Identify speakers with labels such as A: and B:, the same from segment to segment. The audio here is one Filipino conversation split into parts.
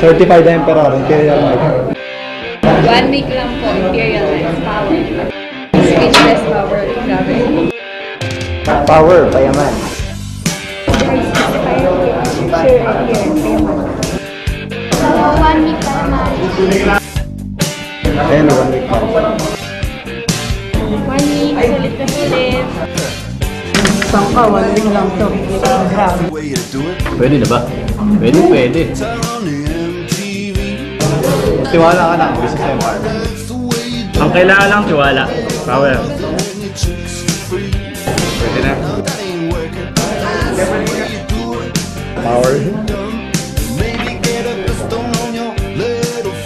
A: Certified Emperor, Imperial Knight.
B: 1 week lang po, Imperial Knight, power. Speechless power, grabe.
A: Power, payaman.
B: Sure, payaman. 1 week pa naman.
A: Ayun, 1 week pa.
B: 1 week, sulit na sulit.
C: Saan ka? 1 week lang to. Grabe.
D: Pwede na ba? Pwede.
A: Tiwala ka na, business empire.
D: Ang kailangan lang tiwala. Power.
A: Pwede na. Power.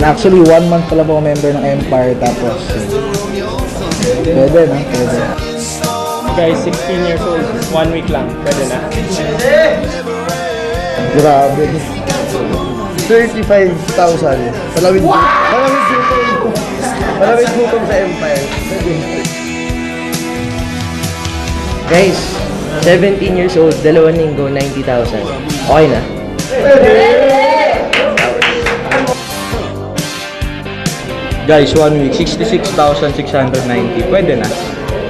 A: Actually, 1 month pala po member ng Empire, tapos pwede na, pwede.
D: Guys, 16 years old. 1 week lang. Pwede na.
A: Grabe. 35,000. Palawid gutom sa Empire.
E: Guys, 17 years old, 2 linggo, 90,000. Okay na?
D: Guys, 1 week. 66,690. Pwede na.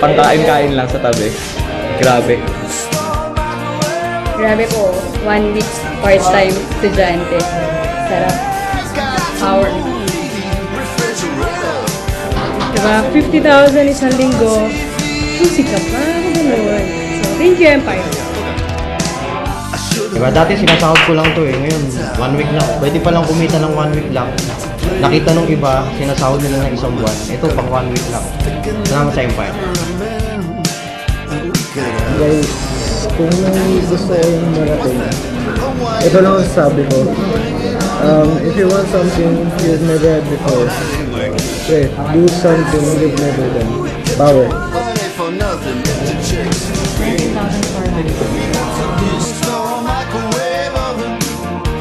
D: Pangkain-kain lang sa tabi. Grabe.
B: Grabe po, 1 week part-time estudyante. Sarap. Power. Diba? 50,000 isang linggo. Susi ka pa. Ganun. So, thank you, Empire.
E: Diba, dati sinasahod ko lang to eh. Ngayon, 1 week lang. Pwede palang kumita ng 1 week lang. Nakita nung iba, sinasahod nila ng isang buwan. Ito, pang 1 week lang. Salamat sa Empire.
A: Guys, kung gusto yung marathon, ito lang ang sabi ko. If you want something you've never had before, do something you've never done. Power.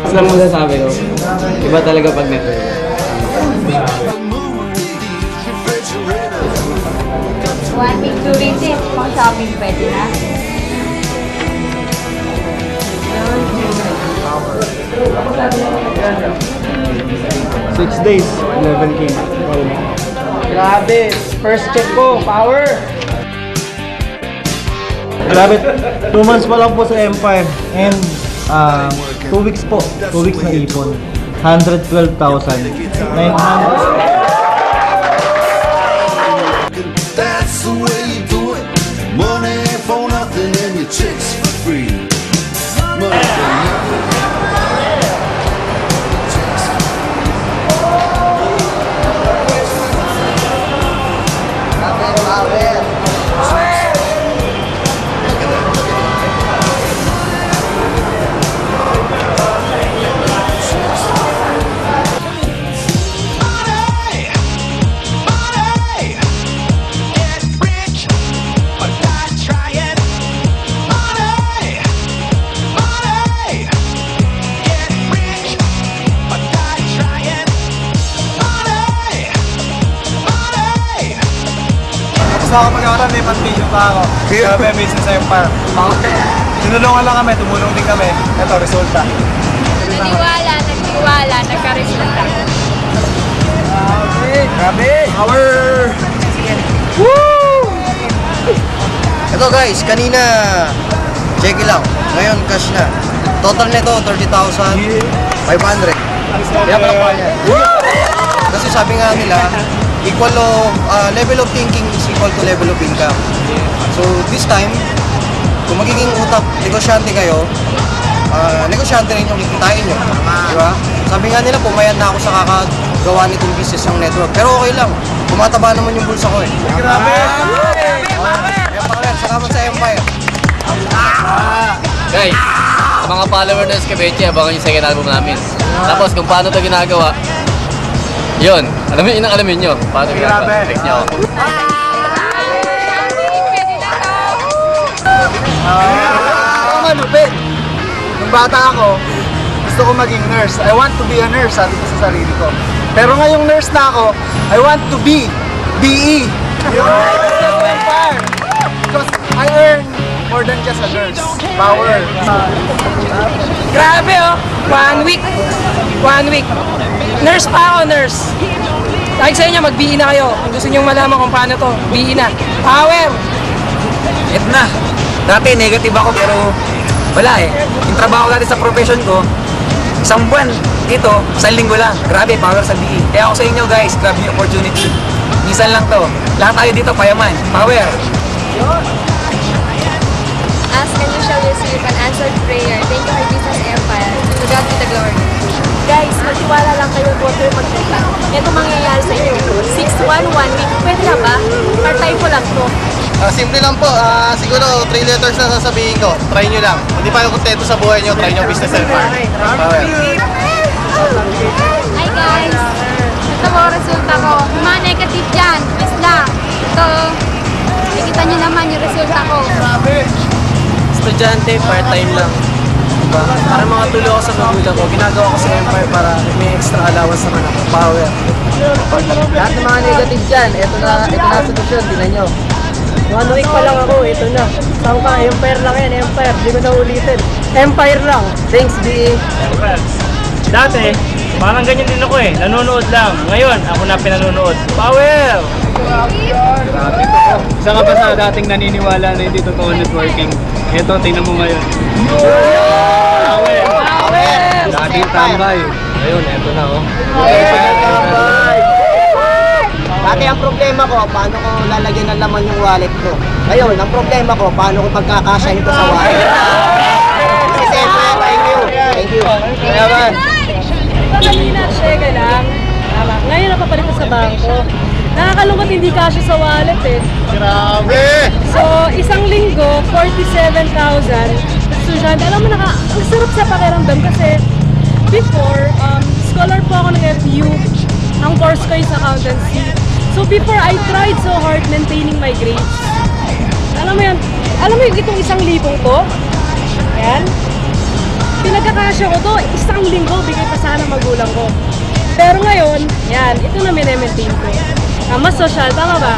E: Alam mo sabi ko, iba talaga pag network.
B: 1 week, 2 days eh. Pang shopping pwede na.
A: Six days, 11K.
C: Grabe. First check ko. Power.
A: Grabe, 2 months pa lang po sa Empire. And 2 weeks po. 2 weeks na ipon. 112,900.
F: That's the way you do it. Money for nothing and your chicks for free. Money for nothing.
A: Ako mag-aaral, may pag-video pa ako. Kaya may business empire. Tinulungan lang kami, tumulong din kami. Ito, resulta.
B: Naniwala, nagtiwala, nagka-resulta.
A: Grabe! Power!
E: Woo! Ito guys, kanina check lang. Ngayon cash na. Total nito 30,500. Kaya pala pa yan. Kasi sabi nga nila, level of thinking is equal to level of income. So this time, kung magiging negosyante kayo, negosyante rin yung kikitain nyo. Diba? Sabi nga nila, pumayat na ako sa kakagawa nitong business ng network. Pero okay lang, tumataba naman yung bulsa ko eh.
A: Grabe!
E: Salamat sa Empire.
G: Guys, sa mga follower ng Escabeche, abangan yung second album namin. Tapos kung paano ito ginagawa, yun, alamin nyo. Paano ginagawa? Text nyo ako.
A: Malupit. Nung bata ako,
H: gusto ko maging nurse. I want to be a nurse, sabi ko sa sarili ko. Pero ngayong nurse na ako, I want to be DE. Because I earn more than just a nurse. Power.
I: Grabe oh, 1 week. 1 week. Nurse pa ako, nurse. Kahit sa inyo, mag-BE na kayo. Kung gusto nyo malaman kung paano to, BE na. Power!
J: Ito na. Dati negative ako pero wala eh. Yung trabaho natin sa profession ko, isang buwan dito, isang linggo lang. Grabe, power sa BE. Kaya ako sa inyo guys, grab yung opportunity. Minsan lang to. Lahat tayo dito, payaman. Power!
K: Ask and you shall receive an answered prayer. Thank you, our business empire. To God be the glory. Guys, magtiwala lang kayo po kayo magpunta. Ito mangyayari sa inyo. 6-1, 1 week. Pwede na ba? Part-time ko lang to.
E: Simple lang po. Siguro 3 letters na sasabihin ko. Try nyo lang. Hindi pa kayo kontento sa buhay nyo, try nyo business empire.
K: Hi guys! Ito po resulta ko. Yung mga negative dyan, please lang. Ito, nakikita nyo naman yung resulta ko.
J: Estudyante, part-time lang. Diba? Para mga tulo ako sa magulang ko, ginagawa ko sa Empire para may extra allowance naman ako. Power.
A: Lahat ng mga negative dyan, ito na solusyon, tinan nyo. 1 week pa lang ako, ito na. Saan ka? Empire lang yan, Empire. Di ko na ulitin. Empire lang. Thanks, B.
D: Dati, parang ganyan din ako eh. Nanonood lang. Ngayon, ako na pinanonood. Power! Isa ka ba sa dating naniniwala na hindi totoo networking? Ito, tingnan mo ngayon. Power! Dating tambay. Ayun, eto na oh.
A: Dati ang problema ko, paano ko lalagyan ng laman yung wallet ko. Ngayon, ang problema ko, paano ko pagkakasya ito sa wallet. Kasi thank you. Thank you.
B: Kaya ba? Kanina, shega lang. Tama. Ngayon napapalit sa bangko. Nakakalungkot hindi kasya sa wallet eh.
E: Grabe!
B: So, isang linggo, 47,000. Estudyante, alam mo, ang sarap sa pakiramdam kasi before, scholar po ako ng FU. Ang course ko is accountancy. So, before, I tried so hard maintaining my grades. Alam mo yan, yung itong 1,000 to? Yan. Pinagkakasya ko to, isang linggo, bigay pa sana magulang ko. Pero ngayon, yan, ito na minemaintain ko. Mas social, tama ba?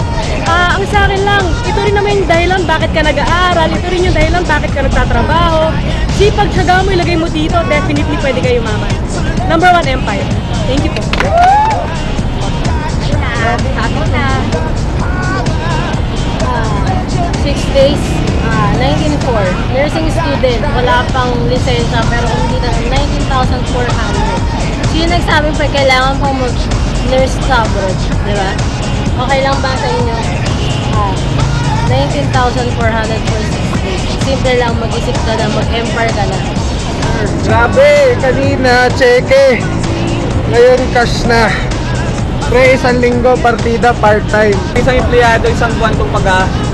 B: Ang sa akin lang, ito rin naman yung dahilan bakit ka nag-aaral, ito rin yung dahilan bakit ka nagtatrabaho. Sipag, tiyaga mo, ilagay mo dito, definitely pwede kayo yumaman. Number 1, Empire. Thank you po.
K: Ako na. 6 days, 19.4. Nursing student, wala pang lisensya pero kumita ng 19,400. So yung nagsabi pa kailangan pang mag-nurse sa abroad, di ba? Okay lang ba sa inyo? 19,400 for 6 days. Simple lang, mag-isip ka na, mag-empire ka na.
A: Grabe, kanina, cheque. Ngayon, cash na. Pre, 1 linggo, partida, part-time.
J: Isang empleyado, isang buwan kong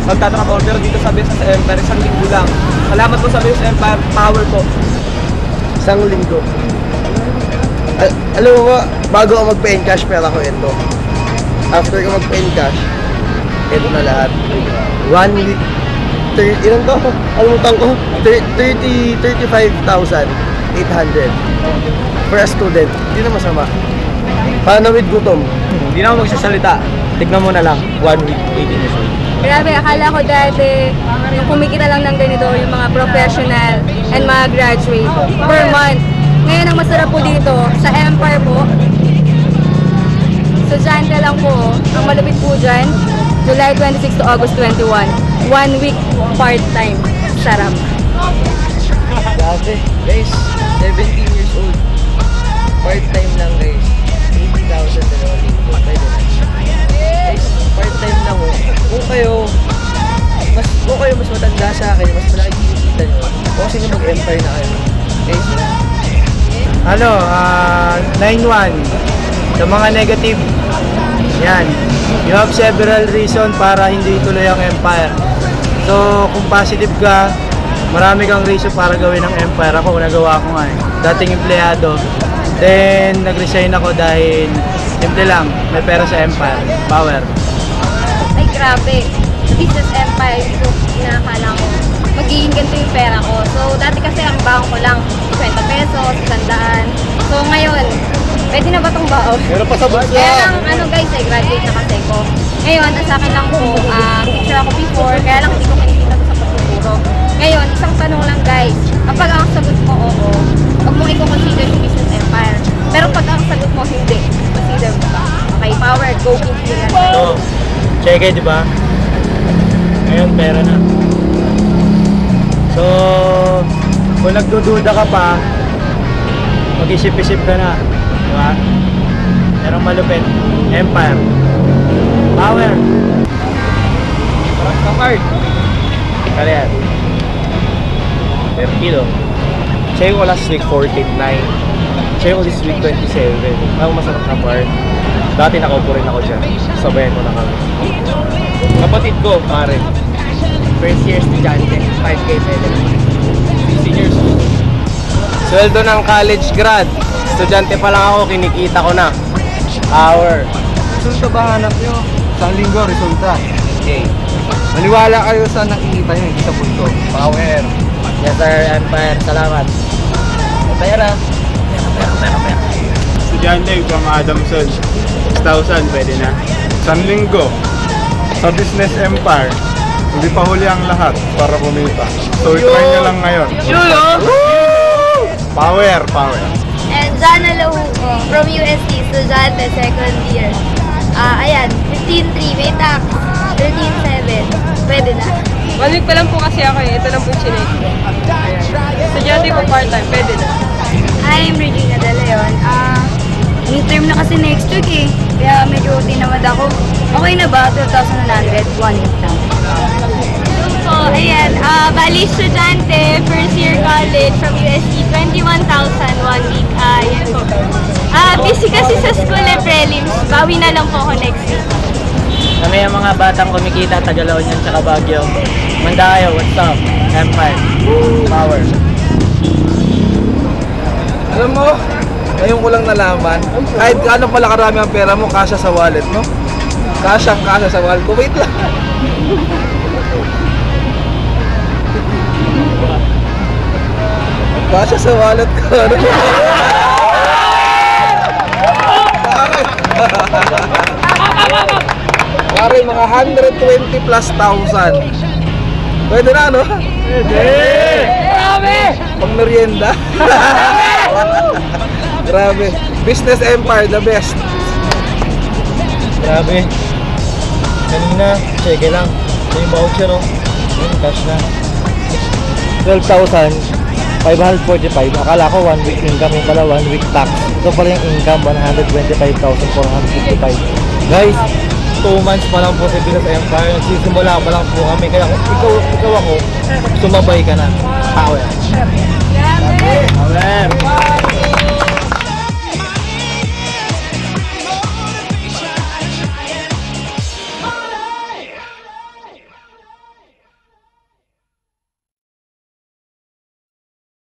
J: magtatrabaho pero dito sa Business Empire, 1 linggo lang. Salamat po sa Business Empire, power po.
A: 1 linggo. Alam mo ba, bago ako magpa-encash, pera ko ito. After ko magpa-encash, ito na lahat. 1 week, ilan to? Alimutan ko? 35,800 for a student. Hindi na masama. Paano with gutom?
J: Hindi na ako magsasalita. Tignan mo na lang, 1 week, 18 years old.
K: Grabe, akala ko dati yung kumikita lang ng ganito, yung mga professional and mga graduate per month. Ngayon ang masarap po dito, sa Empire po, estudyante lang po, ang malapit po dyan, July 26 to August 21. 1 week part-time. Sarap.
A: Grabe, guys, 17 years old. Part-time lang guys. 80,000 dalawang linggo. Pwede na. Guys, part-time lang oh. Kung kayo mas matanda sa akin, mas malaki kinikita nyo, kung sino mag-empire na kayo. Guys,
H: 9-1. Sa mga negative, yan. You have several reasons para hindi ituloy ang empire. So, kung positive ka, marami kang reason para gawin ang empire. Ako, nagawa ko nga eh. Dating empleyado. Then, nag-resign ako dahil simple lang, may pera sa empire. Power.
K: Ay, grabe. Business Empire, ito inakala ko.
L: magiging ganito yung pera ko. So, dati kasi ang baon ko lang 50 pesos, 100. So, ngayon, pwede na ba itong baon?
A: Pero pasabot lang.
L: Kaya lang, ano guys, graduate na kasi ko. Ngayon, ang sa akin lang po, teacher ako before, kaya lang hindi ko kinikita to sa pagtuturo. Ngayon, isang tanong lang guys, kapag ang sagot mo oo, huwag mong i-consider si Business Empire. Pero pag ang sagot mo hindi, consider mo ba? Okay, power, go King.
H: So, check it, di ba? Ngayon, pera na. So, kung nagdududa ka pa, mag-isip-isip ka na. Di ba? Merong malupit. Empire. Power.
D: Card.
H: Kaya yan. Per kilo.
A: Check ko last week 14.9. Check ko this week 27. Ang masarap na part. Dati nakaupo rin ako dyan. Sabayan mo na kami. Kapatid ko, pare. First year estudyante, 5K salary. Seniors. Sweldo ng college grad. Estudyante pa lang ako, kinikita ko na. Hour. Resulta ba hanap nyo? Isang linggo, resulta. Okay. Maniwala kayo sa nakikita nyo, hindi sa punto. Power.
H: Yes sir, Empire. Salamat. Pera.
M: Estudyante from Adamson. 6,000 pwede na. Isang linggo sa Business Empire. Hindi pa huli ang lahat para kumita. So i-try nyo lang ngayon. Power, power.
L: And Jana Lahuco from UST, estudyante, second year. Ayan, 15.3, may tax, 13.7, pwede na.
B: 1 week pa lang po kasi ako eh. Ito lang po yung chinek ko. Ayan. Estudyante po part-time, pwede na.
L: Hi, I'm Regina De Leon. Midterm na kasi next week eh. Kaya medyo tinamad ako. Okay na ba? 12,100, 1 week lang. So, ayan. Bali, estudyante, first year college from UST, 21,000, 1 week. Ayan po. Busy kasi sa school eh, prelims. Bawi na lang po ako next week.
H: Kami yung mga batang kumikita, Tagalaon yan, tsaka Baguio. Manda kayo, what's up? Empire. Power.
A: Alam mo, ngayon ko lang nalaman, kahit gaano pala karami ang pera mo, kasya sa wallet mo. Kasya sa wallet ko. Wait lang. Kasya sa wallet ko. Pare, mga 120 plus thousand. Pwede na, no? Pwede!
I: Grabe!
A: Pang merienda. Grabe. Business Empire, the best.
H: Grabe. Kanina, check lang. Ito yung voucher oh. Yung cash na. 12,545. Akala ko 1 week income, yung pala 1 week tax. Ito pala yung income, 125,455. Guys, 2 months pa lang po sa Business Empire. Nagsisimula pa lang po kami. Kaya kung ikaw ako, sumabay ka na. Power.
L: Grabe!
H: Power!